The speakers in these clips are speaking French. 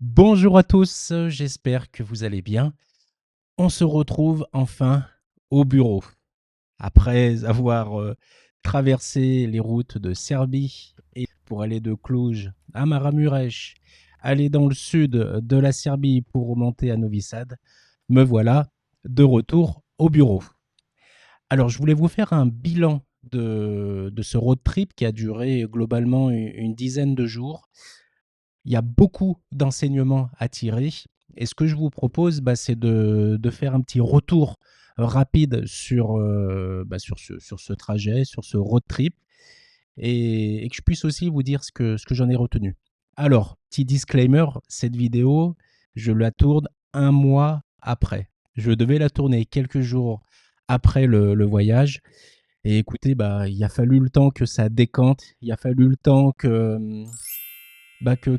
Bonjour à tous, j'espère que vous allez bien. On se retrouve enfin au bureau. Après avoir traversé les routes de Serbie et pour aller de Cluj à Maramuresh, aller dans le sud de la Serbie pour remonter à Novi Sad, me voilà de retour au bureau. Alors, je voulais vous faire un bilan de ce road trip qui a duré globalement une dizaine de jours. Il y a beaucoup d'enseignements à tirer. Et ce que je vous propose, c'est de faire un petit retour rapide sur ce trajet, sur ce road trip, et que je puisse aussi vous dire ce que j'en ai retenu. Alors, petit disclaimer, cette vidéo, je la tourne un mois après. Je devais la tourner quelques jours après le voyage. Et écoutez, il a fallu le temps que ça décante, il a fallu le temps que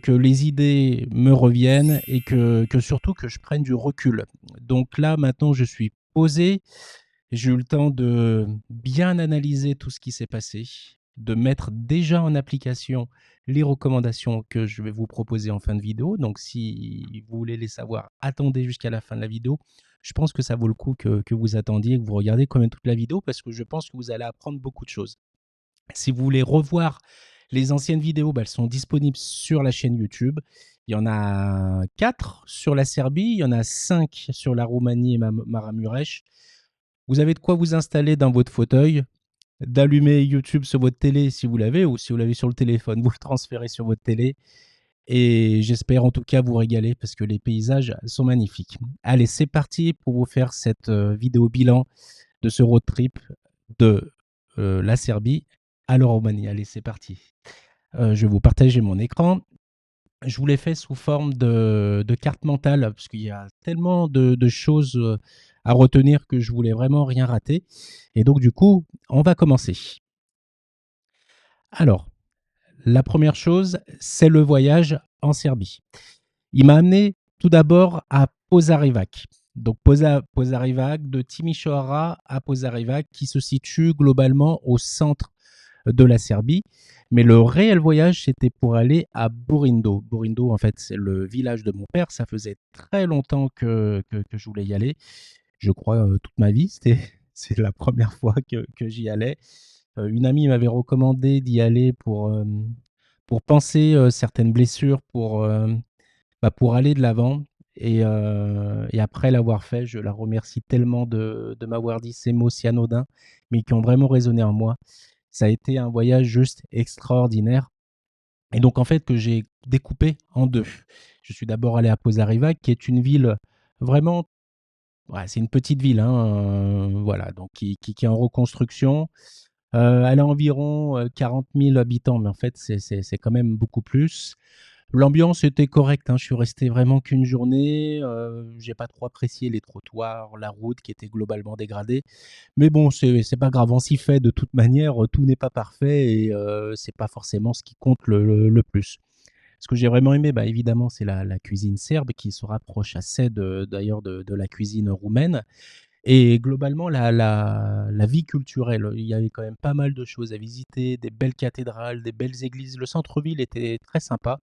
les idées me reviennent et que surtout que je prenne du recul. Donc là, maintenant, je suis posé. J'ai eu le temps de bien analyser tout ce qui s'est passé, de mettre déjà en application les recommandations que je vais vous proposer en fin de vidéo. Donc si vous voulez les savoir, attendez jusqu'à la fin de la vidéo. Je pense que ça vaut le coup que vous attendiez, que vous regardez quand même toute la vidéo parce que je pense que vous allez apprendre beaucoup de choses. Si vous voulez revoir les anciennes vidéos, elles sont disponibles sur la chaîne YouTube. Il y en a 4 sur la Serbie, il y en a 5 sur la Roumanie et Maramuresh. Vous avez de quoi vous installer dans votre fauteuil, d'allumer YouTube sur votre télé si vous l'avez, ou si vous l'avez sur le téléphone, vous le transférez sur votre télé. Et j'espère en tout cas vous régaler parce que les paysages sont magnifiques. Allez, c'est parti pour vous faire cette vidéo bilan de ce road trip de la Serbie à la Roumanie. Allez, c'est parti. Je vais vous partager mon écran. Je vous l'ai fait sous forme de carte mentale, parce qu'il y a tellement de choses à retenir que je voulais vraiment rien rater. Et donc, du coup, on va commencer. Alors, la première chose, c'est le voyage en Serbie. Il m'a amené tout d'abord à Požarevac. Donc, Požarevac, de Timișoara à Požarevac, qui se situe globalement au centre de la Serbie. Mais le réel voyage, c'était pour aller à Burindo. Burindo, en fait, c'est le village de mon père. Ça faisait très longtemps que je voulais y aller. Je crois toute ma vie. C'est la première fois que j'y allais. Une amie m'avait recommandé d'y aller pour penser certaines blessures, pour aller de l'avant. Et après l'avoir fait, je la remercie tellement de m'avoir dit ces mots si anodins, mais qui ont vraiment résonné en moi. Ça a été un voyage juste extraordinaire. Et donc, en fait, que j'ai découpé en deux. Je suis d'abord allé à Požarevac, qui est une ville vraiment. Ouais, c'est une petite ville, hein, voilà, donc qui est en reconstruction. Elle a environ 40 000 habitants, mais en fait, c'est quand même beaucoup plus. L'ambiance était correcte, hein. Je suis resté vraiment qu'une journée. J'ai pas trop apprécié les trottoirs, la route qui était globalement dégradée. Mais bon, c'est pas grave, on s'y fait de toute manière, tout n'est pas parfait et c'est pas forcément ce qui compte le plus. Ce que j'ai vraiment aimé, évidemment, c'est la cuisine serbe qui se rapproche assez d'ailleurs de la cuisine roumaine. Et globalement, la vie culturelle, il y avait quand même pas mal de choses à visiter, des belles cathédrales, des belles églises. Le centre-ville était très sympa.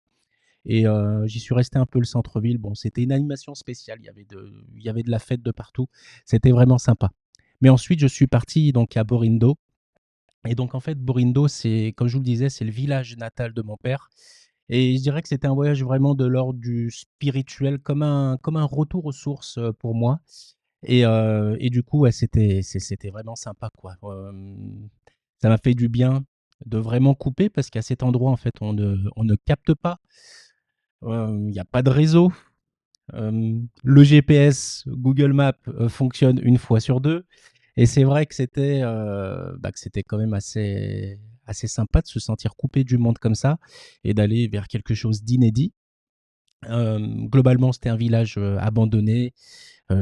Et j'y suis resté un peu le centre-ville. Bon, c'était une animation spéciale. Il y avait de la fête de partout. C'était vraiment sympa. Mais ensuite, je suis parti donc à Borindo. Et donc, en fait, Borindo, c'est, comme je vous le disais, c'est le village natal de mon père. Et je dirais que c'était un voyage vraiment de l'ordre du spirituel, comme un retour aux sources pour moi. Et du coup, ouais, c'était vraiment sympa, quoi. Ça m'a fait du bien de vraiment couper parce qu'à cet endroit, en fait, on ne capte pas. Il n'y a pas de réseau. Le GPS, Google Maps, fonctionne une fois sur deux. Et c'est vrai que c'était quand même assez sympa de se sentir coupé du monde comme ça et d'aller vers quelque chose d'inédit. Globalement, c'était un village abandonné.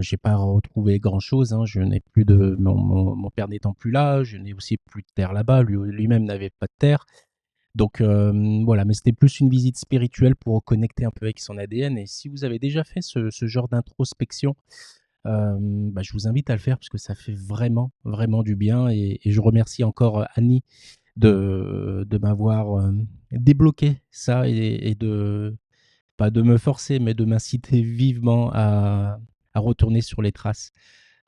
J'ai pas retrouvé grand-chose, hein. Je n'ai plus de mon père n'étant plus là, je n'ai aussi plus de terre là-bas. Lui-même n'avait pas de terre. Donc voilà, mais c'était plus une visite spirituelle pour reconnecter un peu avec son ADN. Et si vous avez déjà fait ce genre d'introspection, je vous invite à le faire parce que ça fait vraiment, vraiment du bien. Et je remercie encore Annie de m'avoir débloqué ça et pas de me forcer, mais de m'inciter vivement à retourner sur les traces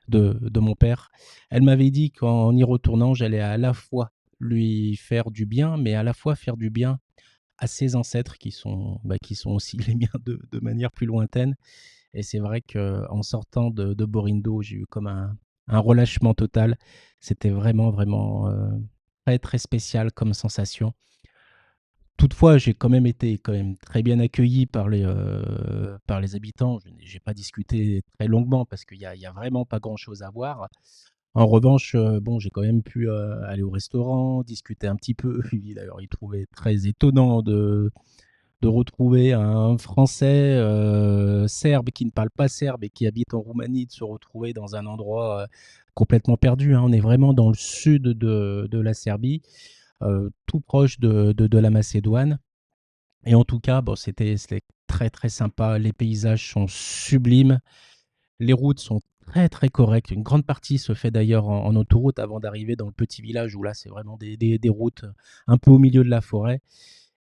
de mon père. Elle m'avait dit qu'en y retournant, j'allais à la fois lui faire du bien, mais à la fois faire du bien à ses ancêtres qui sont aussi les miens de manière plus lointaine. Et c'est vrai qu'en sortant de Borindo, j'ai eu comme un relâchement total. C'était vraiment, vraiment très, très spécial comme sensation. Toutefois, j'ai quand même été quand même très bien accueilli par les habitants. Je n'ai pas discuté très longuement parce qu'il y a vraiment pas grand-chose à voir. En revanche, bon, j'ai quand même pu aller au restaurant, discuter un petit peu. D'ailleurs, il trouvait très étonnant de retrouver un Français serbe qui ne parle pas serbe et qui habite en Roumanie, de se retrouver dans un endroit complètement perdu, hein. On est vraiment dans le sud de la Serbie, tout proche de la Macédoine. Et en tout cas, bon, c'était très très sympa. Les paysages sont sublimes. Les routes sont très très correctes. Une grande partie se fait d'ailleurs en autoroute avant d'arriver dans le petit village où là, c'est vraiment des routes un peu au milieu de la forêt.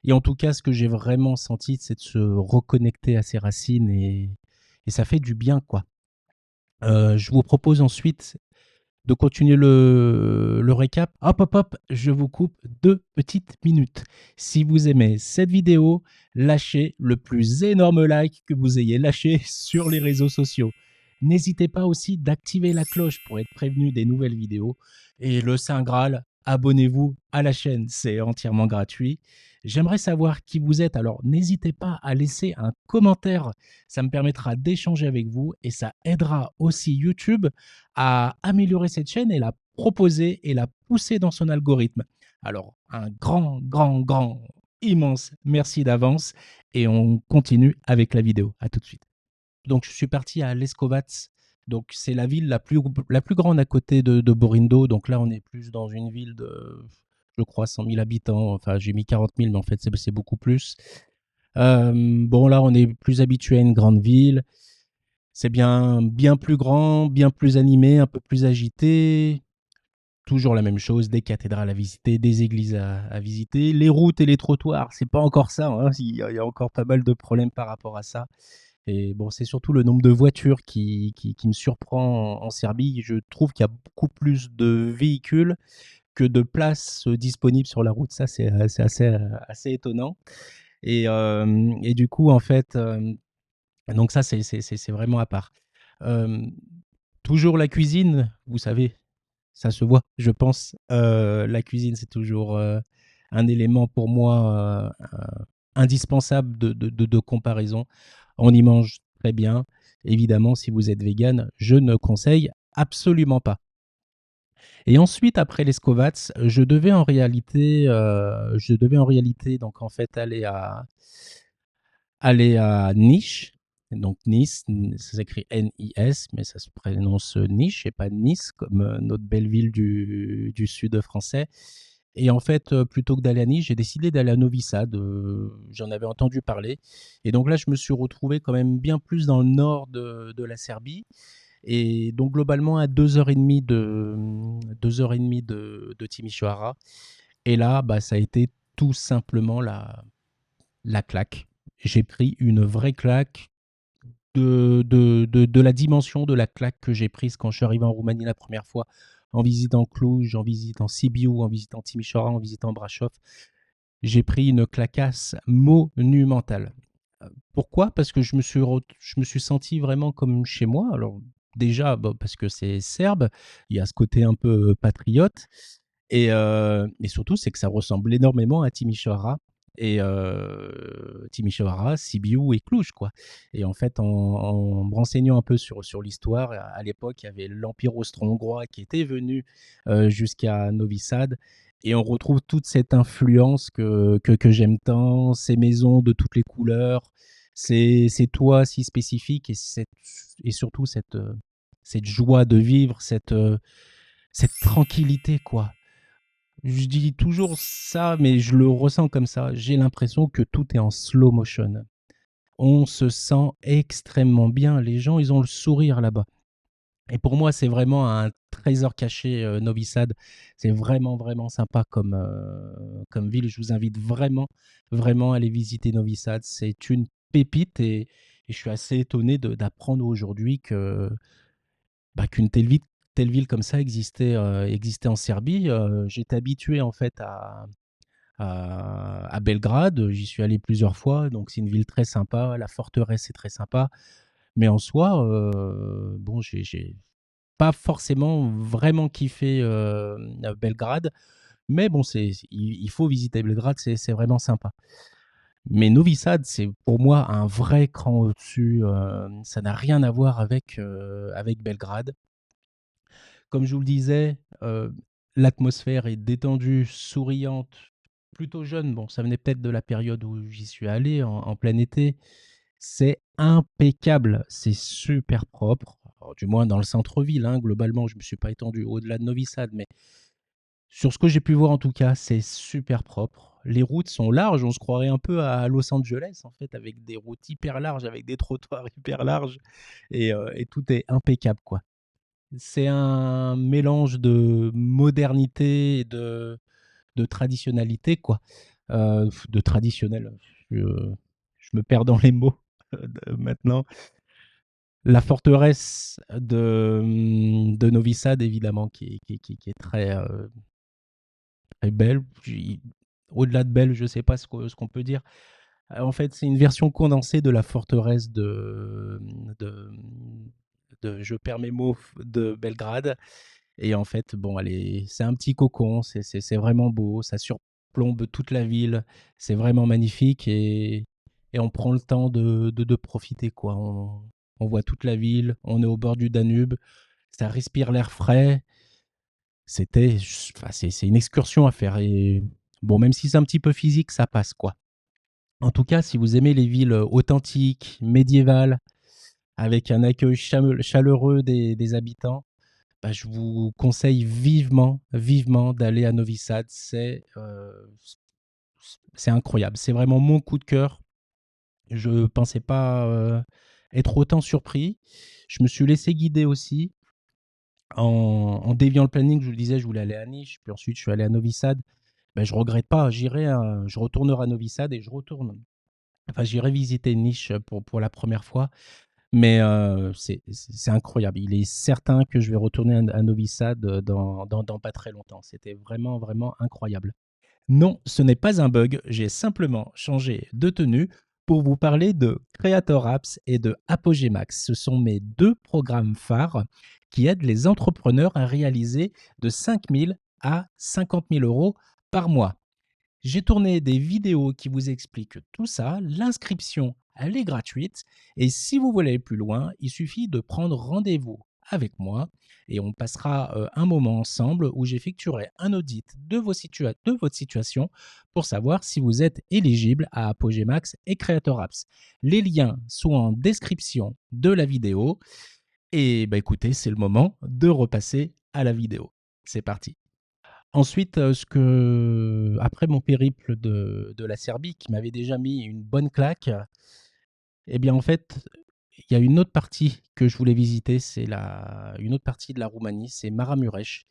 Et en tout cas, ce que j'ai vraiment senti, c'est de se reconnecter à ses racines et ça fait du bien, quoi. Je vous propose ensuite de continuer le récap. Hop, hop, hop, je vous coupe 2 petites minutes. Si vous aimez cette vidéo, lâchez le plus énorme like que vous ayez lâché sur les réseaux sociaux. N'hésitez pas aussi d'activer la cloche pour être prévenu des nouvelles vidéos. Et le Saint Graal, abonnez-vous à la chaîne, c'est entièrement gratuit. J'aimerais savoir qui vous êtes, alors n'hésitez pas à laisser un commentaire. Ça me permettra d'échanger avec vous et ça aidera aussi YouTube à améliorer cette chaîne et la proposer et la pousser dans son algorithme. Alors, un grand, grand, grand, immense merci d'avance et on continue avec la vidéo. À tout de suite. Donc, je suis parti à Leskovac. Donc, c'est la ville la plus grande à côté de Borindo. Donc là, on est plus dans une ville de, je crois, 100 000 habitants. Enfin, j'ai mis 40 000, mais en fait, c'est beaucoup plus. Bon, là, on est plus habitué à une grande ville. C'est bien, bien plus grand, bien plus animé, un peu plus agité. Toujours la même chose, des cathédrales à visiter, des églises à visiter. Les routes et les trottoirs, c'est pas encore ça, hein. Il y a encore pas mal de problèmes par rapport à ça. Et bon, c'est surtout le nombre de voitures qui me surprend en Serbie. Je trouve qu'il y a beaucoup plus de véhicules que de places disponibles sur la route. Ça, c'est assez étonnant. Et du coup, en fait, donc ça, c'est vraiment à part. Hem, Toujours la cuisine, vous savez, ça se voit, je pense. La cuisine, c'est toujours, un élément pour moi, indispensable de comparaison. On y mange très bien. Évidemment, si vous êtes végane, je ne conseille absolument pas. Et ensuite, après l'Escovats, je devais en réalité donc en fait aller à Niš. Donc Nice, ça s'écrit N-I-S, mais ça se prononce Niche et pas Nice, comme notre belle ville du sud français. Et en fait, plutôt que d'aller à Nice, j'ai décidé d'aller à Novi Sad. J'en avais entendu parler. Et donc là, je me suis retrouvé quand même bien plus dans le nord de la Serbie. Et donc globalement à 2 heures et demie de Timișoara. Et là, bah, ça a été tout simplement la claque. J'ai pris une vraie claque de la dimension de la claque que j'ai prise quand je suis arrivé en Roumanie la première fois, en visitant Cluj, en visitant Sibiu, en visitant Timișoara, en visitant Brașov. J'ai pris une claquasse monumentale. Pourquoi? Parce que je me suis senti vraiment comme chez moi. Alors déjà, bah, parce que c'est serbe, il y a ce côté un peu patriote. Et surtout, c'est que ça ressemble énormément à Timișoara et Timișoara, Sibiu et Cluj, quoi. Et en fait, en me renseignant un peu sur l'histoire, à l'époque, il y avait l'Empire austro-hongrois qui était venu jusqu'à Novi Sad. Et on retrouve toute cette influence que j'aime tant, ces maisons de toutes les couleurs, ces toits si spécifiques et surtout cette joie de vivre, cette tranquillité, quoi. Je dis toujours ça, mais je le ressens comme ça. J'ai l'impression que tout est en slow motion. On se sent extrêmement bien. Les gens, ils ont le sourire là-bas. Et pour moi, c'est vraiment un trésor caché, Novi Sad. C'est vraiment, vraiment sympa comme ville. Je vous invite vraiment, vraiment à aller visiter Novi Sad. C'est une pépite et je suis assez étonné d'apprendre aujourd'hui qu'une telle ville comme ça existait en Serbie. J'étais habitué en fait à Belgrade, j'y suis allé plusieurs fois, donc c'est une ville très sympa, la forteresse est très sympa, mais en soi, bon, j'ai pas forcément vraiment kiffé Belgrade, mais bon, il faut visiter Belgrade, c'est vraiment sympa. Mais Novi Sad, c'est pour moi un vrai cran au-dessus. Ça n'a rien à voir avec Belgrade. Comme je vous le disais, l'atmosphère est détendue, souriante, plutôt jeune. Bon, ça venait peut-être de la période où j'y suis allé, en plein été. C'est impeccable, c'est super propre. Alors, du moins dans le centre-ville, hein, globalement, je ne me suis pas étendu au-delà de Novi Sad, mais sur ce que j'ai pu voir en tout cas, c'est super propre. Les routes sont larges, on se croirait un peu à Los Angeles en fait, avec des routes hyper larges, avec des trottoirs hyper larges, et tout est impeccable quoi. C'est un mélange de modernité et de traditionnalité quoi. De traditionnel, je, je me perds dans les mots maintenant. La forteresse de Novi Sad évidemment qui est très belle. Au-delà de belle, je ne sais pas ce qu'on peut dire. En fait, c'est une version condensée de la forteresse de, je perds mes mots, de Belgrade. Et en fait, bon, c'est un petit cocon, c'est vraiment beau, ça surplombe toute la ville, c'est vraiment magnifique et on prend le temps de profiter, quoi. On voit toute la ville, on est au bord du Danube, ça respire l'air frais. Enfin, c'est une excursion à faire. Et bon, même si c'est un petit peu physique, ça passe, quoi. En tout cas, si vous aimez les villes authentiques, médiévales, avec un accueil chaleureux des habitants, bah, je vous conseille vivement, vivement d'aller à Novi Sad. C'est incroyable. C'est vraiment mon coup de cœur. Je ne pensais pas être autant surpris. Je me suis laissé guider aussi. En déviant le planning, je vous le disais, je voulais aller à Nice, puis ensuite je suis allé à Novi Sad. Ben, je regrette pas, je retournerai à Novi Sad et j'irai visiter Nice pour la première fois. Mais c'est incroyable. Il est certain que je vais retourner à Novi Sad dans pas très longtemps. C'était vraiment, vraiment incroyable. Non, ce n'est pas un bug, j'ai simplement changé de tenue pour vous parler de Creator Apps et de Apogee Max. Ce sont mes deux programmes phares qui aident les entrepreneurs à réaliser de 5 000 à 50 000 euros par mois. J'ai tourné des vidéos qui vous expliquent tout ça. L'inscription, elle est gratuite. Et si vous voulez aller plus loin, il suffit de prendre rendez-vous avec moi et on passera un moment ensemble où j'effectuerai un audit de votre situation pour savoir si vous êtes éligible à Apogee Max et Creator Apps. Les liens sont en description de la vidéo. Et bah écoutez, c'est le moment de repasser à la vidéo. C'est parti. Ensuite, après mon périple de la Serbie qui m'avait déjà mis une bonne claque, eh bien, en fait, il y a une autre partie que je voulais visiter, une autre partie de la Roumanie, c'est Maramuresh.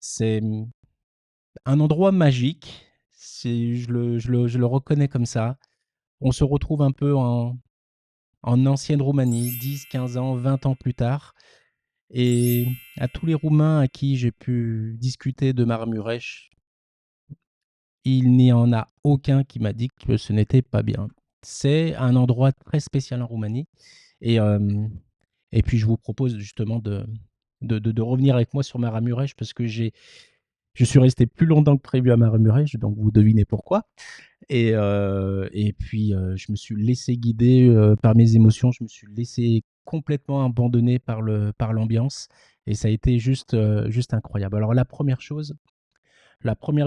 C'est un endroit magique, je le reconnais comme ça. On se retrouve un peu en ancienne Roumanie, 10, 15 ans, 20 ans plus tard. Et à tous les Roumains à qui j'ai pu discuter de Maramuresh, il n'y en a aucun qui m'a dit que ce n'était pas bien. C'est un endroit très spécial en Roumanie. Et, euh, et puis, je vous propose justement de revenir avec moi sur Maramuresh parce que je suis resté plus longtemps que prévu à Maramuresh, donc vous devinez pourquoi. Et puis, je me suis laissé guider par mes émotions, je me suis laissé complètement abandonner par l'ambiance. Et ça a été juste incroyable. Alors, la première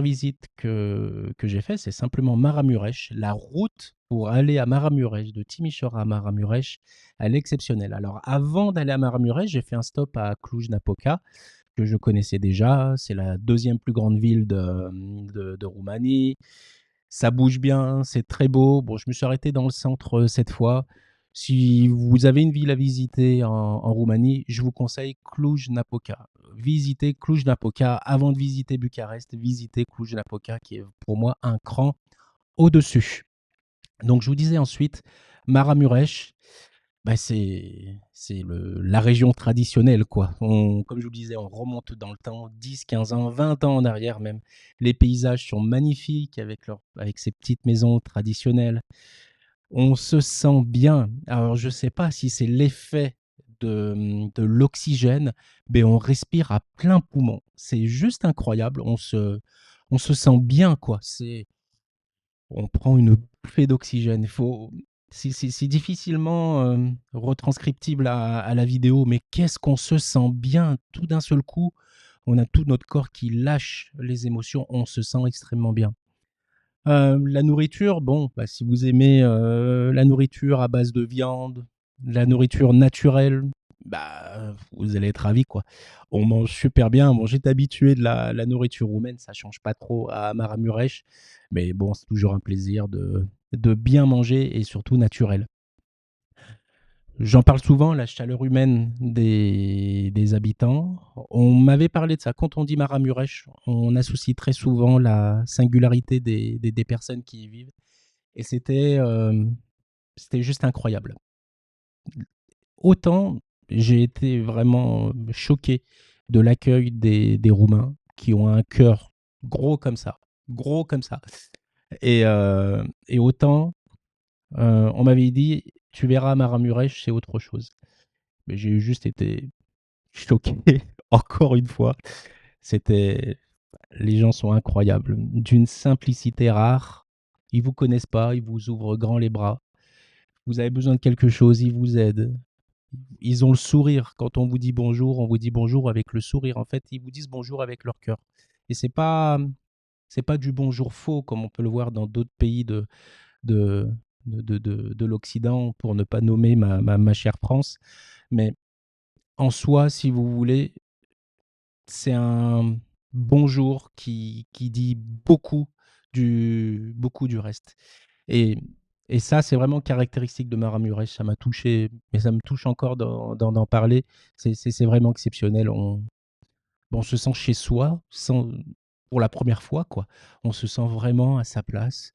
visite que j'ai faite, c'est simplement Maramuresh. La route pour aller à Maramuresh, de Timișoara à Maramuresh, elle est exceptionnelle. Alors, avant d'aller à Maramuresh, j'ai fait un stop à Cluj-Napoca, que je connaissais déjà. C'est la deuxième plus grande ville de Roumanie. Ça bouge bien, c'est très beau. Bon, je me suis arrêté dans le centre cette fois. Si vous avez une ville à visiter en Roumanie, je vous conseille Cluj-Napoca. Visitez Cluj-Napoca avant de visiter Bucarest. Visitez Cluj-Napoca qui est pour moi un cran au-dessus. Donc je vous disais ensuite, Maramuresh, bah, c'est la région traditionnelle, quoi. Comme je vous le disais, on remonte dans le temps, 10, 15 ans, 20 ans en arrière même. Les paysages sont magnifiques avec ces petites maisons traditionnelles. On se sent bien. Alors, je ne sais pas si c'est l'effet de l'oxygène, mais on respire à plein poumon. C'est juste incroyable. On se sent bien, quoi. On prend une bouffée d'oxygène. C'est difficilement retranscriptible à la vidéo, mais qu'est-ce qu'on se sent bien tout d'un seul coup. On a tout notre corps qui lâche les émotions. On se sent extrêmement bien. La nourriture, bon, bah, si vous aimez la nourriture à base de viande, la nourriture naturelle, bah, vous allez être ravis, quoi. On mange super bien. Bon, j'étais habitué de la nourriture roumaine, ça change pas trop à Maramuresh, mais bon, c'est toujours un plaisir de bien manger et surtout naturel. J'en parle souvent, la chaleur humaine des habitants. On m'avait parlé de ça. Quand on dit Maramuresh, on associe très souvent la singularité des personnes qui y vivent. Et c'était juste incroyable. Autant j'ai été vraiment choqué de l'accueil des Roumains qui ont un cœur gros comme ça, gros comme ça. Et autant on m'avait dit, tu verras Maramuresh, c'est autre chose. Mais j'ai juste été choqué encore une fois. C'était, les gens sont incroyables, d'une simplicité rare. Ils vous connaissent pas, ils vous ouvrent grand les bras. Vous avez besoin de quelque chose, ils vous aident. Ils ont le sourire. Quand on vous dit bonjour avec le sourire. En fait, ils vous disent bonjour avec leur cœur. Et c'est pas du bonjour faux comme on peut le voir dans d'autres pays de, de l'Occident, pour ne pas nommer ma chère France. Mais en soi, si vous voulez, c'est un bonjour qui dit beaucoup du reste. Et, et ça, c'est vraiment caractéristique de Maramuresh. Ça m'a touché, mais ça me touche encore d'en parler. C'est vraiment exceptionnel. On se sent chez soi pour la première fois, quoi. On se sent vraiment à sa place.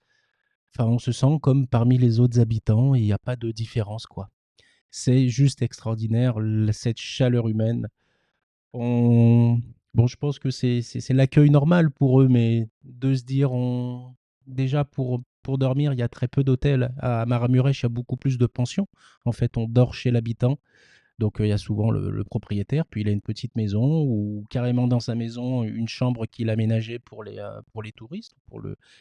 Enfin, on se sent comme parmi les autres habitants et il n'y a pas de différence, quoi. C'est juste extraordinaire, cette chaleur humaine. On... Bon, je pense que c'est l'accueil normal pour eux, mais de se dire, déjà pour dormir, il y a très peu d'hôtels. À Maramuresh, il y a beaucoup plus de pensions. En fait, on dort chez l'habitant. Donc, il y a souvent le propriétaire, puis il a une petite maison ou carrément dans sa maison, une chambre qu'il a aménagée pour les touristes,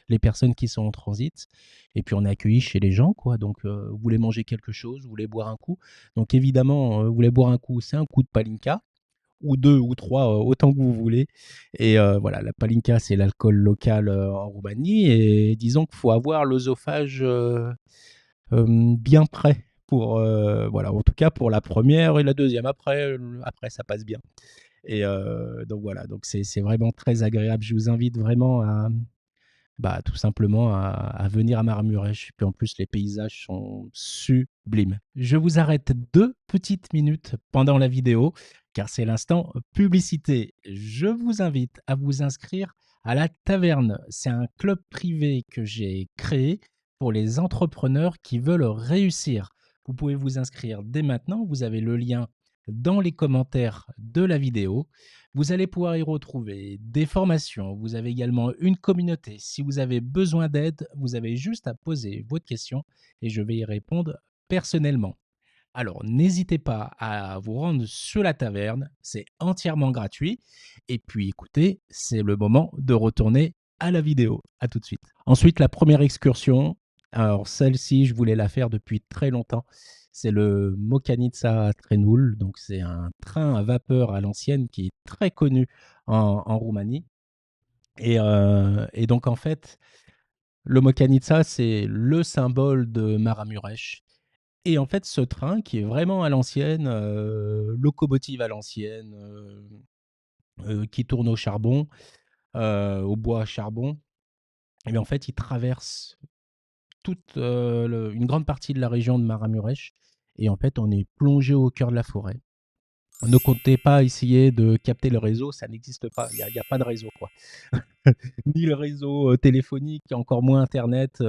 les personnes qui sont en transit. Et puis, on est accueilli chez les gens, quoi. Donc, vous voulez manger quelque chose, vous voulez boire un coup. Donc, évidemment, vous voulez boire un coup, c'est un coup de palinka ou deux ou trois, autant que vous voulez. Et voilà, la palinka, c'est l'alcool local en Roumanie. Et disons qu'il faut avoir l'œsophage bien prêt pour, voilà, en tout cas pour la première et la deuxième. Après ça passe bien. Et donc voilà, donc c'est vraiment très agréable. Je vous invite vraiment bah, tout simplement à venir à Marmurèche. Puis en plus, les paysages sont sublimes. Je vous arrête 2 petites minutes pendant la vidéo, car c'est l'instant publicité. Je vous invite à vous inscrire à la Taverne. C'est un club privé que j'ai créé pour les entrepreneurs qui veulent réussir. Vous pouvez vous inscrire dès maintenant. Vous avez le lien dans les commentaires de la vidéo. Vous allez pouvoir y retrouver des formations. Vous avez également une communauté. Si vous avez besoin d'aide, vous avez juste à poser votre question et je vais y répondre personnellement. Alors, n'hésitez pas à vous rendre sur la taverne, c'est entièrement gratuit. Et puis, écoutez, c'est le moment de retourner à la vidéo. À tout de suite. Ensuite, la première excursion. Alors, celle-ci, je voulais la faire depuis très longtemps. C'est le Mokanitsa Trenul. Donc, c'est un train à vapeur à l'ancienne qui est très connu en Roumanie. Et donc, en fait, le Mokanitsa, c'est le symbole de Maramuresh. Et en fait, ce train qui est vraiment à l'ancienne, locomotive à l'ancienne, qui tourne au charbon, au bois à charbon, et bien en fait, il traverse une grande partie de la région de Maramuresh. Et en fait, on est plongé au cœur de la forêt. Ne comptez pas essayer de capter le réseau, ça n'existe pas. Il y a pas de réseau, quoi. Ni le réseau téléphonique, encore moins Internet,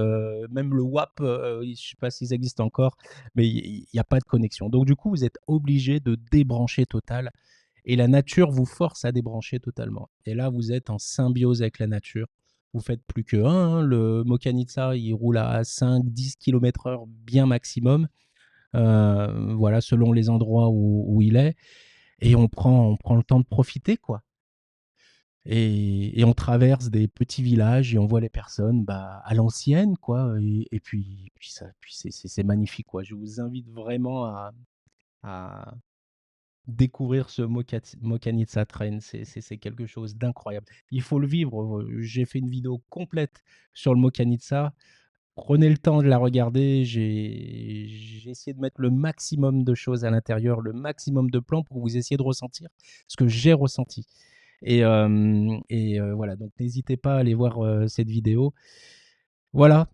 même le WAP, je ne sais pas s'ils existent encore, mais il n'y a pas de connexion. Donc du coup, vous êtes obligé de débrancher total et la nature vous force à débrancher totalement. Et là, vous êtes en symbiose avec la nature. Vous faites plus que un, hein. Le Mokanitsa, il roule à 5-10 km/h bien maximum, voilà, selon les endroits où il est. Et on prend le temps de profiter, quoi. Et on traverse des petits villages et on voit les personnes bah, à l'ancienne, quoi. Et puis c'est magnifique, quoi. Je vous invite vraiment à découvrir ce Mokanitsa Train. C'est quelque chose d'incroyable. Il faut le vivre. J'ai fait une vidéo complète sur le Mokanitsa. Prenez le temps de la regarder. J'ai essayé de mettre le maximum de choses à l'intérieur, le maximum de plans pour que vous essayiez de ressentir ce que j'ai ressenti. Et voilà, donc n'hésitez pas à aller voir cette vidéo. Voilà,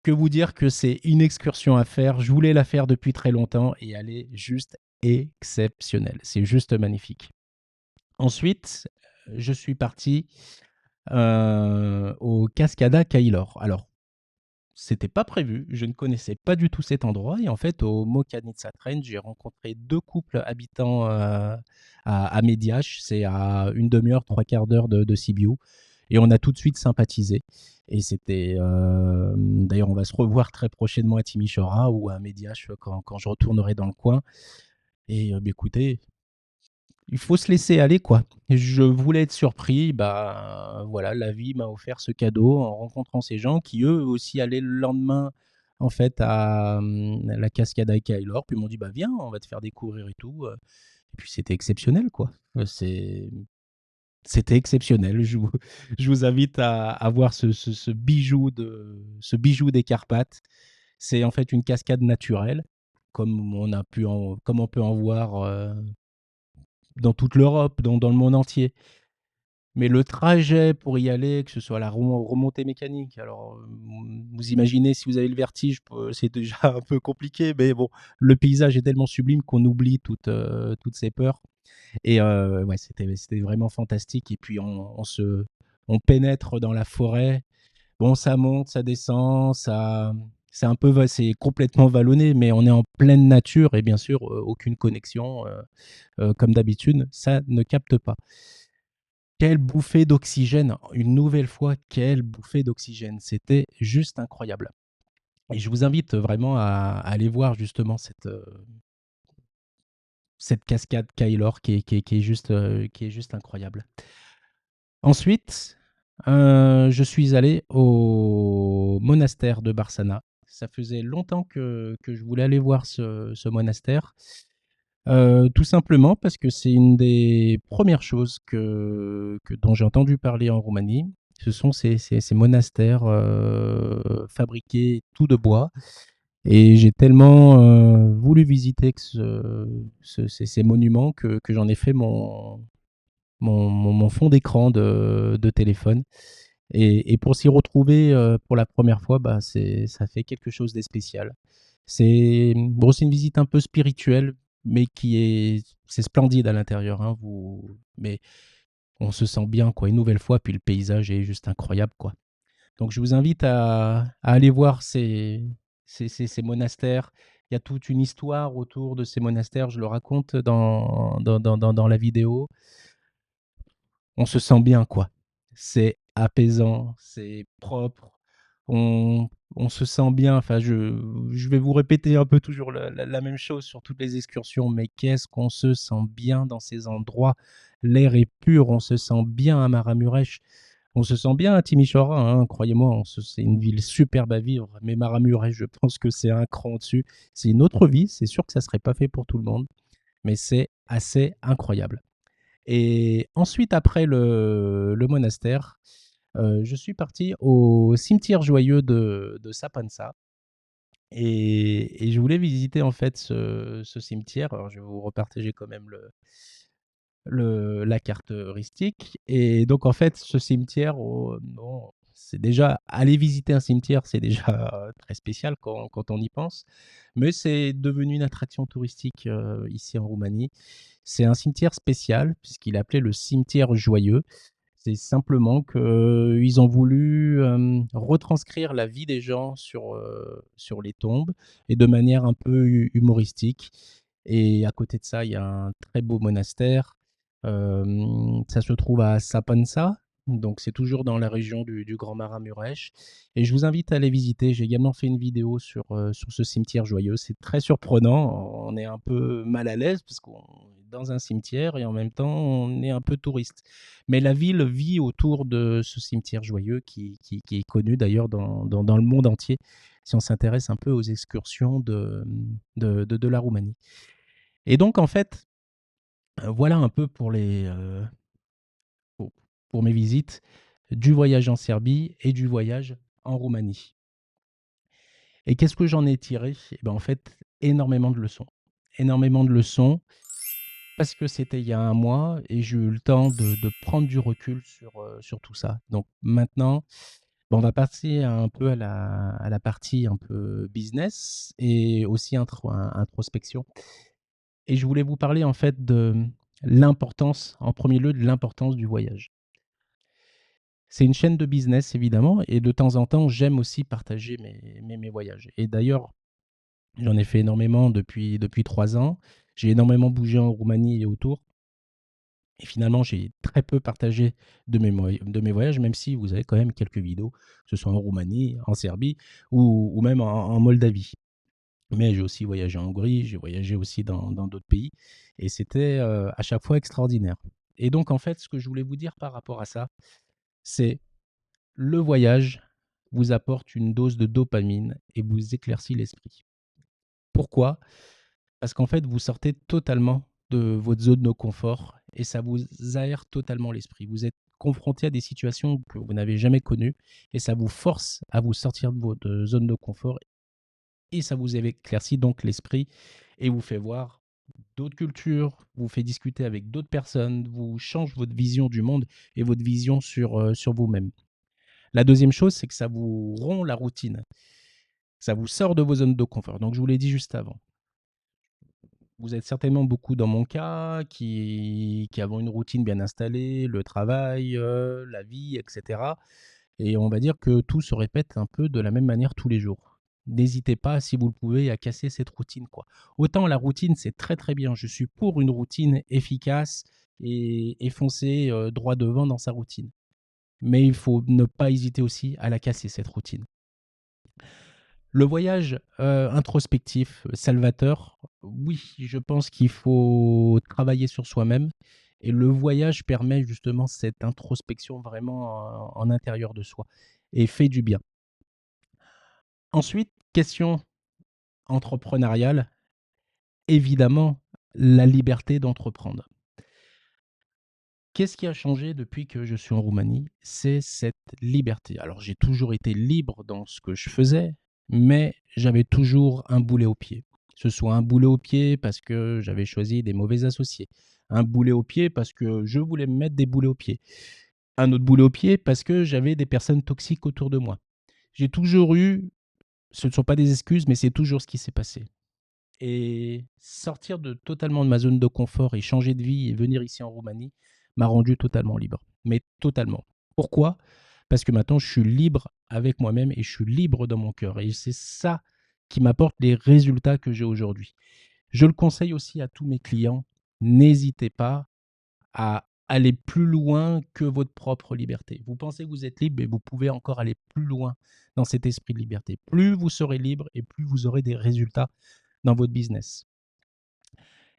que vous dire que c'est une excursion à faire. Je voulais la faire depuis très longtemps et elle est juste exceptionnelle. C'est juste magnifique. Ensuite, je suis parti au Cascada Kailor. Alors, c'était pas prévu, je ne connaissais pas du tout cet endroit et en fait au Mokanitsa Train, j'ai rencontré 2 couples habitant, à Mediaș, c'est à une demi heure, 3/4 d'heure de Sibiu et on a tout de suite sympathisé et c'était, d'ailleurs on va se revoir très prochainement à Timișoara ou à Mediaș quand je retournerai dans le coin et bah, écoutez, il faut se laisser aller, quoi. Je voulais être surpris, bah, voilà, la vie m'a offert ce cadeau en rencontrant ces gens qui, eux aussi, allaient le lendemain, en fait, à la cascade Kailor. Puis ils m'ont dit, bah, viens, on va te faire découvrir et tout. Et puis c'était exceptionnel, quoi. C'était exceptionnel. Je vous invite à voir ce bijou des Carpates. C'est en fait une cascade naturelle, comme on peut en voir dans toute l'Europe, dans le monde entier. Mais le trajet pour y aller, que ce soit la remontée mécanique, alors vous imaginez si vous avez le vertige, c'est déjà un peu compliqué, mais bon, le paysage est tellement sublime qu'on oublie toutes ces peurs. Et ouais, c'était vraiment fantastique. Et puis on pénètre dans la forêt. Bon, ça monte, ça descend, c'est complètement vallonné, mais on est en pleine nature et bien sûr, aucune connexion, comme d'habitude, ça ne capte pas. Quelle bouffée d'oxygène! Une nouvelle fois, quelle bouffée d'oxygène! C'était juste incroyable et je vous invite vraiment à aller voir justement cette cascade Kailor qui est juste incroyable. Ensuite, je suis allé au monastère de Barsana. Ça faisait longtemps que je voulais aller voir ce monastère. Tout simplement parce que c'est une des premières choses dont j'ai entendu parler en Roumanie. Ce sont ces monastères fabriqués tout de bois. Et j'ai tellement voulu visiter ces monuments que j'en ai fait mon fond d'écran de téléphone. Et pour s'y retrouver pour la première fois, bah, ça fait quelque chose de spécial. Bon, c'est une visite un peu spirituelle, mais c'est splendide à l'intérieur, hein, mais on se sent bien, quoi, une nouvelle fois, puis le paysage est juste incroyable, quoi. Donc je vous invite à aller voir ces monastères. Il y a toute une histoire autour de ces monastères, je le raconte dans la vidéo. On se sent bien, quoi. C'est apaisant, c'est propre, on on se sent bien. Enfin, je vais vous répéter un peu toujours la même chose sur toutes les excursions, mais qu'est-ce qu'on se sent bien dans ces endroits. L'air est pur, on se sent bien à Maramureș, on se sent bien à Timișoara, hein, croyez-moi, c'est une ville superbe à vivre, mais Maramureș, je pense que c'est un cran au-dessus. C'est une autre vie, c'est sûr que ça serait pas fait pour tout le monde, mais c'est assez incroyable. Et ensuite, après le monastère, je suis parti au cimetière joyeux de Sapansa et je voulais visiter en fait ce cimetière. Alors, je vais vous repartager quand même la carte heuristique. Et donc, en fait, ce cimetière, oh, non, C'est déjà aller visiter un cimetière, c'est déjà très spécial quand on y pense, mais c'est devenu une attraction touristique, ici en Roumanie. C'est un cimetière spécial puisqu'il est appelé le cimetière joyeux. C'est simplement qu'ils ont voulu, retranscrire la vie des gens sur les tombes et de manière un peu humoristique. Et à côté de ça, il y a un très beau monastère. Ça se trouve à Sapansa, donc c'est toujours dans la région du Grand Maramuresh. Et je vous invite à aller visiter. J'ai également fait une vidéo sur ce cimetière joyeux. C'est très surprenant. On est un peu mal à l'aise parce qu'on est dans un cimetière et en même temps, on est un peu touriste. Mais la ville vit autour de ce cimetière joyeux qui est connu d'ailleurs dans le monde entier, si on s'intéresse un peu aux excursions de la Roumanie. Et donc, en fait, voilà un peu pour, pour mes visites du voyage en Serbie et du voyage en Roumanie. Et qu'est-ce que j'en ai tiré? Eh ben, en fait, énormément de leçons. Énormément de leçons parce que c'était il y a un mois et j'ai eu le temps de prendre du recul sur tout ça. Donc maintenant, on va passer un peu à la partie un peu business et aussi introspection. Et je voulais vous parler en fait de l'importance, en premier lieu, de l'importance du voyage. C'est une chaîne de business évidemment et de temps en temps, j'aime aussi partager mes voyages. Et d'ailleurs, j'en ai fait énormément depuis 3 ans. J'ai énormément bougé en Roumanie et autour. Et finalement, j'ai très peu partagé de mes voyages, même si vous avez quand même quelques vidéos, que ce soit en Roumanie, en Serbie ou même en Moldavie. Mais j'ai aussi voyagé en Hongrie, j'ai voyagé aussi dans d'autres pays et c'était, à chaque fois extraordinaire. Et donc en fait, ce que je voulais vous dire par rapport à ça, c'est le voyage vous apporte une dose de dopamine et vous éclaircit l'esprit. Pourquoi? Parce qu'en fait, vous sortez totalement de votre zone de confort et ça vous aère totalement l'esprit. Vous êtes confronté à des situations que vous n'avez jamais connues et ça vous force à vous sortir de votre zone de confort et ça vous éclaircit donc l'esprit et vous fait voir d'autres cultures, vous fait discuter avec d'autres personnes, vous change votre vision du monde et votre vision sur vous-même. La deuxième chose, c'est que ça vous rompt la routine. Ça vous sort de vos zones de confort. Donc, je vous l'ai dit juste avant. Vous êtes certainement beaucoup dans mon cas, qui avons une routine bien installée, le travail, la vie, etc. Et on va dire que tout se répète un peu de la même manière tous les jours. N'hésitez pas, si vous le pouvez, à casser cette routine, quoi. Autant la routine, c'est très très bien. Je suis pour une routine efficace et foncer droit devant dans sa routine. Mais il faut ne pas hésiter aussi à la casser, cette routine. Le voyage, introspectif, salvateur, oui, je pense qu'il faut travailler sur soi-même et le voyage permet justement cette introspection vraiment en intérieur de soi et fait du bien. Ensuite, question entrepreneuriale, évidemment, la liberté d'entreprendre. Qu'est-ce qui a changé depuis que je suis en Roumanie? C'est cette liberté. Alors j'ai toujours été libre dans ce que je faisais, mais j'avais toujours un boulet au pied. Que ce soit un boulet au pied parce que j'avais choisi des mauvais associés, un boulet au pied parce que je voulais me mettre des boulets au pied, un autre boulet au pied parce que j'avais des personnes toxiques autour de moi. J'ai toujours eu, ce ne sont pas des excuses, mais c'est toujours ce qui s'est passé. Et sortir totalement de ma zone de confort et changer de vie et venir ici en Roumanie m'a rendu totalement libre. Mais totalement. Pourquoi? Parce que maintenant, je suis libre avec moi-même et je suis libre dans mon cœur. Et c'est ça qui m'apporte les résultats que j'ai aujourd'hui. Je le conseille aussi à tous mes clients. N'hésitez pas à aller plus loin que votre propre liberté. Vous pensez que vous êtes libre, mais vous pouvez encore aller plus loin dans cet esprit de liberté. Plus vous serez libre et plus vous aurez des résultats dans votre business.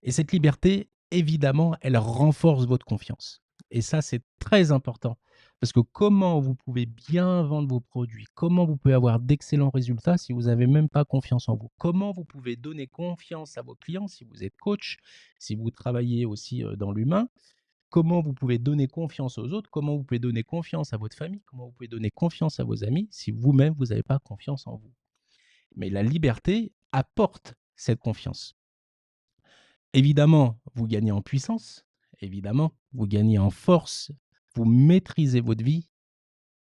Et cette liberté, évidemment, elle renforce votre confiance. Et ça, c'est très important. Parce que comment vous pouvez bien vendre vos produits, comment vous pouvez avoir d'excellents résultats si vous n'avez même pas confiance en vous? Comment vous pouvez donner confiance à vos clients si vous êtes coach, si vous travaillez aussi dans l'humain? Comment vous pouvez donner confiance aux autres? Comment vous pouvez donner confiance à votre famille? Comment vous pouvez donner confiance à vos amis si vous-même, vous n'avez pas confiance en vous? Mais la liberté apporte cette confiance. Évidemment, vous gagnez en puissance, évidemment, vous gagnez en force, vous maîtrisez votre vie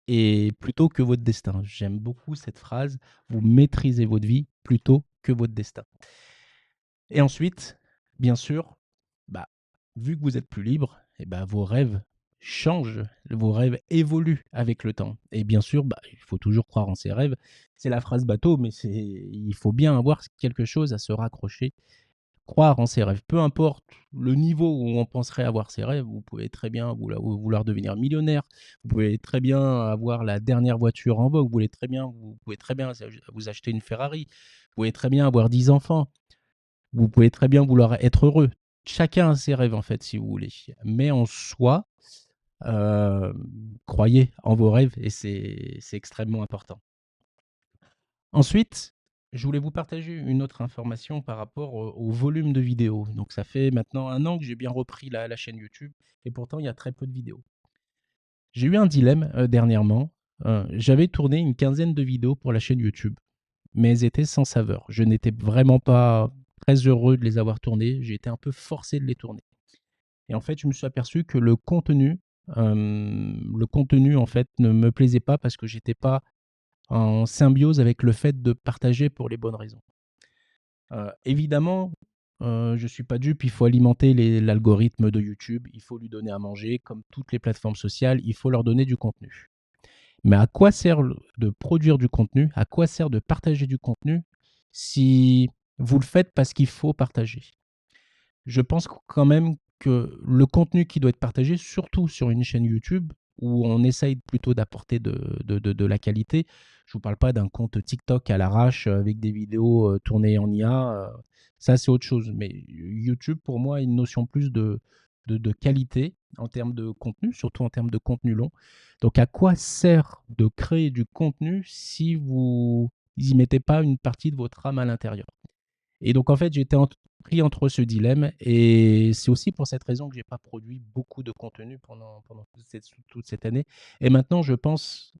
et plutôt que votre destin. J'aime beaucoup cette phrase, vous maîtrisez votre vie plutôt que votre destin. Et ensuite, bien sûr, bah, vu que vous êtes plus libre, et bah, vos rêves changent, vos rêves évoluent avec le temps. Et bien sûr, bah, il faut toujours croire en ses rêves. C'est la phrase bateau, mais il faut bien avoir quelque chose à se raccrocher. Croire en ses rêves, peu importe le niveau où on penserait avoir ses rêves, vous pouvez très bien vouloir devenir millionnaire, vous pouvez très bien avoir la dernière voiture en vogue, vous pouvez très bien vous acheter une Ferrari, vous pouvez très bien avoir 10 enfants, vous pouvez très bien vouloir être heureux. Chacun a ses rêves en fait, si vous voulez. Mais en soi, euh, croyez en vos rêves et c'est extrêmement important. Ensuite, je voulais vous partager une autre information par rapport au volume de vidéos. Donc ça fait maintenant 1 an que j'ai bien repris la chaîne YouTube et pourtant il y a très peu de vidéos. J'ai eu un dilemme dernièrement. J'avais tourné une quinzaine de vidéos pour la chaîne YouTube, mais elles étaient sans saveur. Je n'étais vraiment pas très heureux de les avoir tournées. J'ai été un peu forcé de les tourner. Et en fait, je me suis aperçu que le contenu en fait ne me plaisait pas parce que j'étais pas en symbiose avec le fait de partager pour les bonnes raisons. Évidemment, je ne suis pas dupe, il faut alimenter l'algorithme de YouTube, il faut lui donner à manger, comme toutes les plateformes sociales, il faut leur donner du contenu. Mais à quoi sert de produire du contenu? À quoi sert de partager du contenu si vous le faites parce qu'il faut partager? Je pense quand même que le contenu qui doit être partagé, surtout sur une chaîne YouTube, où on essaye plutôt d'apporter de la qualité. Je ne vous parle pas d'un compte TikTok à l'arrache avec des vidéos tournées en IA. Ça, c'est autre chose. Mais YouTube, pour moi, a une notion plus de qualité en termes de contenu, surtout en termes de contenu long. Donc, à quoi sert de créer du contenu si vous n'y mettez pas une partie de votre âme à l'intérieur? Et donc, en fait, j'étais pris entre ce dilemme. Et c'est aussi pour cette raison que je n'ai pas produit beaucoup de contenu pendant toute cette année. Et maintenant, je pense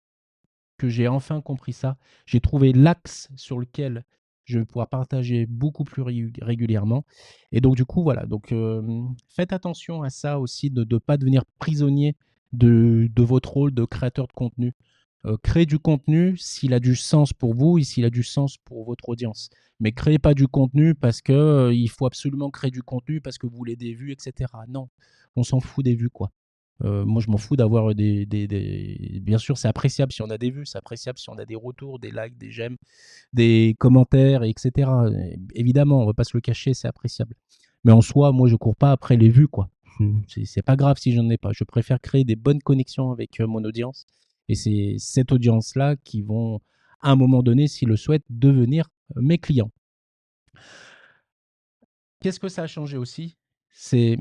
que j'ai enfin compris ça. J'ai trouvé l'axe sur lequel je vais pouvoir partager beaucoup plus régulièrement. Et donc, du coup, voilà. Donc, faites attention à ça aussi, de ne pas devenir prisonnier de votre rôle de créateur de contenu. Créez du contenu s'il a du sens pour vous et s'il a du sens pour votre audience. Mais créez pas du contenu parce que il faut absolument créer du contenu parce que vous voulez des vues, etc. Non, on s'en fout des vues, quoi. Moi, je m'en fous d'avoir Bien sûr, c'est appréciable si on a des vues, c'est appréciable si on a des retours, des likes, des j'aime, des commentaires, etc. Évidemment, on va pas se le cacher, c'est appréciable. Mais en soi, moi, je cours pas après les vues, quoi. C'est pas grave si j'en ai pas. Je préfère créer des bonnes connexions avec mon audience. Et c'est cette audience-là qui vont, à un moment donné, s'ils le souhaitent, devenir mes clients. Qu'est-ce que ça a changé aussi? C'est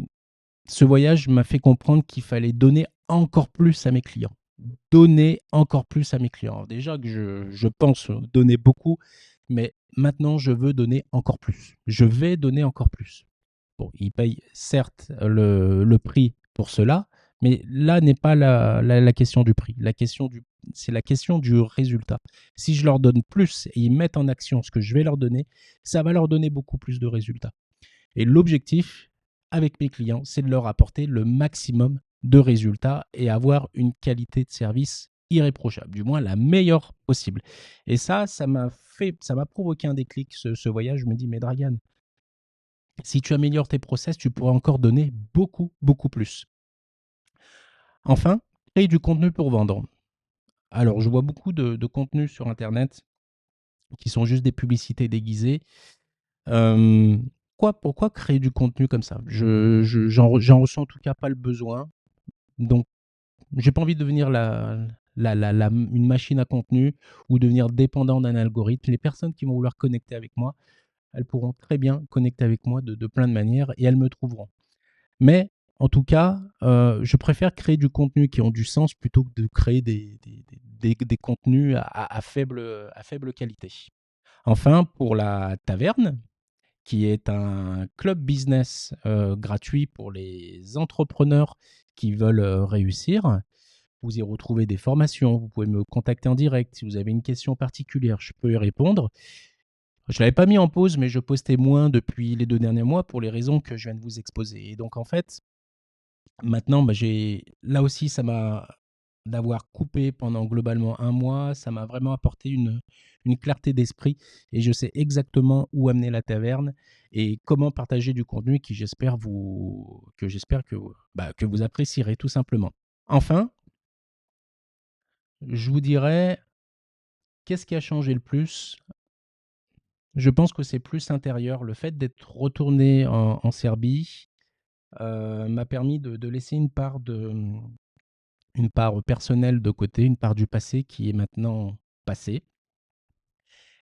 Ce voyage m'a fait comprendre qu'il fallait donner encore plus à mes clients. Donner encore plus à mes clients. Alors déjà que je pense donner beaucoup, mais maintenant je veux donner encore plus. Je vais donner encore plus. Bon, ils payent certes le prix pour cela, mais là n'est pas la question du prix. C'est la question du résultat. Si je leur donne plus et ils mettent en action ce que je vais leur donner, ça va leur donner beaucoup plus de résultats. Et l'objectif avec mes clients, c'est de leur apporter le maximum de résultats et avoir une qualité de service irréprochable, du moins la meilleure possible. Et ça m'a provoqué un déclic, ce voyage. Je me dis, mais Dragan, si tu améliores tes process, tu pourras encore donner beaucoup, beaucoup plus. Enfin, créer du contenu pour vendre. Alors, je vois beaucoup de contenus sur Internet qui sont juste des publicités déguisées. Euh, Pourquoi créer du contenu comme ça? J'en ressens en tout cas pas le besoin. Donc, j'ai pas envie de devenir une machine à contenu ou devenir dépendant d'un algorithme. Les personnes qui vont vouloir connecter avec moi, elles pourront très bien connecter avec moi de plein de manières et elles me trouveront. Mais en tout cas, je préfère créer du contenu qui ont du sens plutôt que de créer des contenus à faible qualité. Enfin, pour la taverne, qui est un club business gratuit pour les entrepreneurs qui veulent réussir. Vous y retrouvez des formations, vous pouvez me contacter en direct si vous avez une question particulière, je peux y répondre. Je ne l'avais pas mis en pause, mais je postais moins depuis les 2 derniers mois pour les raisons que je viens de vous exposer. Et donc en fait, maintenant, là aussi, ça m'a d'avoir coupé pendant globalement un mois, ça m'a vraiment apporté une clarté d'esprit et je sais exactement où amener la taverne et comment partager du contenu que j'espère que vous apprécierez tout simplement. Enfin, je vous dirais, qu'est-ce qui a changé le plus? Je pense que c'est plus intérieur. Le fait d'être retourné en Serbie m'a permis de laisser une part personnelle de côté, une part du passé qui est maintenant passée,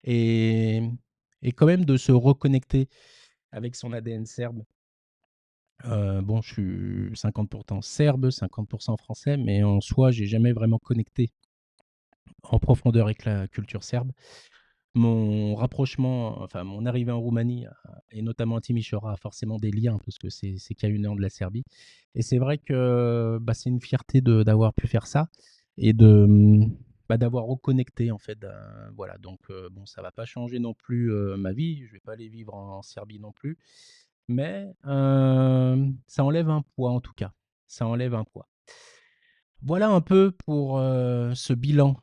et, et quand même de se reconnecter avec son ADN serbe. Bon, je suis 50% serbe, 50% français, mais en soi, j'ai jamais vraiment connecté en profondeur avec la culture serbe. Mon rapprochement, enfin mon arrivée en Roumanie et notamment à Timișoara a forcément des liens parce que c'est qu'à 1 heure de la Serbie. Et c'est vrai que bah, c'est une fierté d'avoir pu faire ça et d'avoir reconnecté en fait. Voilà, donc bon, ça va pas changer non plus ma vie. Je vais pas aller vivre en Serbie non plus, mais ça enlève un poids en tout cas. Ça enlève un poids. Voilà un peu pour ce bilan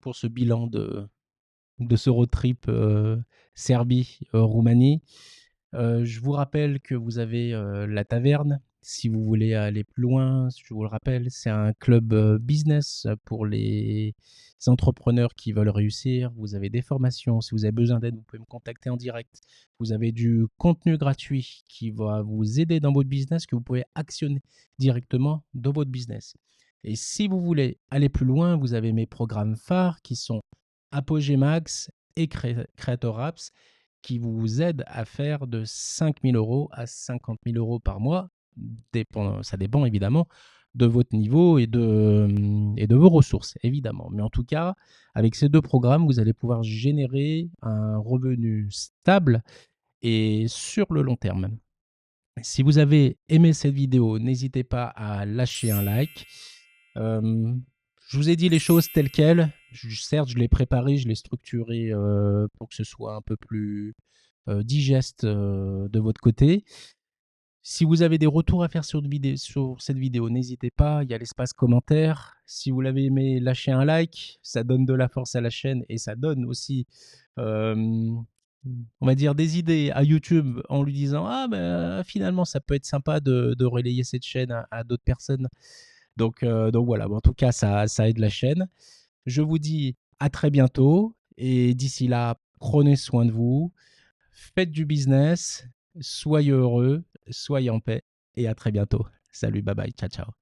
pour ce bilan de ce road trip Serbie-Roumanie. Je vous rappelle que vous avez la taverne. Si vous voulez aller plus loin, je vous le rappelle, c'est un club business pour les entrepreneurs qui veulent réussir. Vous avez des formations. Si vous avez besoin d'aide, vous pouvez me contacter en direct. Vous avez du contenu gratuit qui va vous aider dans votre business, que vous pouvez actionner directement dans votre business. Et si vous voulez aller plus loin, vous avez mes programmes phares qui sont Apogee Max et Creator Apps qui vous aident à faire de 5 000 € à 50 000 € par mois. Ça dépend évidemment de votre niveau et de vos ressources, évidemment. Mais en tout cas, avec ces deux programmes, vous allez pouvoir générer un revenu stable et sur le long terme. Si vous avez aimé cette vidéo, n'hésitez pas à lâcher un like. Je vous ai dit les choses telles quelles. Certes, je l'ai préparé, je l'ai structuré pour que ce soit un peu plus digeste de votre côté. Si vous avez des retours à faire sur cette vidéo, n'hésitez pas, il y a l'espace commentaire. Si vous l'avez aimé, lâchez un like, ça donne de la force à la chaîne et ça donne aussi, euh, on va dire, des idées à YouTube en lui disant ah ben finalement ça peut être sympa de relayer cette chaîne à d'autres personnes. Donc voilà, en tout cas ça aide la chaîne. Je vous dis à très bientôt et d'ici là, prenez soin de vous. Faites du business, soyez heureux, soyez en paix et à très bientôt. Salut, bye bye, ciao ciao.